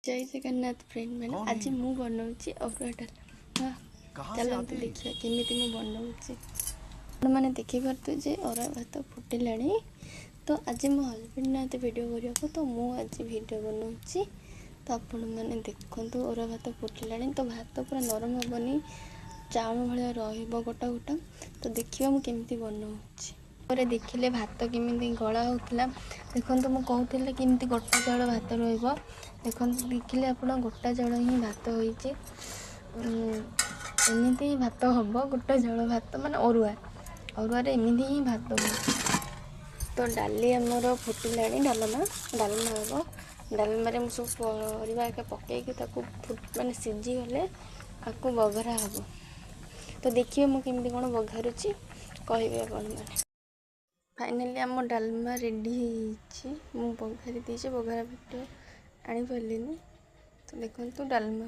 जय जगन्नाथ फ्रेंड मैंने आज मु बनाऊँगी अरुआ डालमा। चलते देखिए केमी मुझे बनाऊँगी मैंने देखिपे अरुआ भात फुटिला। तो आज मो हजबैंड ना वीडियो करने तो मुझे वीडियो बनाऊँगी। तो आपण मैंने देखु अरुआ भात फुटिला तो भात पूरा नरम हेनी चाउल भाया रोटा गोटा। तो देखिए मुझे केमी बनाऊँगी देखिले भात केमी गला होता। देखो मुझे कहूली केमी गोटा चाउल भात देखो देखिले आप गोटा चाउल ही भात होती एमती भात हम गोटा चाउल भात मान अरुआ एमती ही भात हो। तो डाली आमर फुटिला डालमा हम डालमारे सब परिवा पकईकि माने सीझीगले आपको बघरा हम। तो देखिए मुझे कौन बघारुची कहे आपण मैंने। फाइनाली आम डालमा रेडी मुझे बघारी बघारा भिडियो आनी पारे। तो देखो डालमा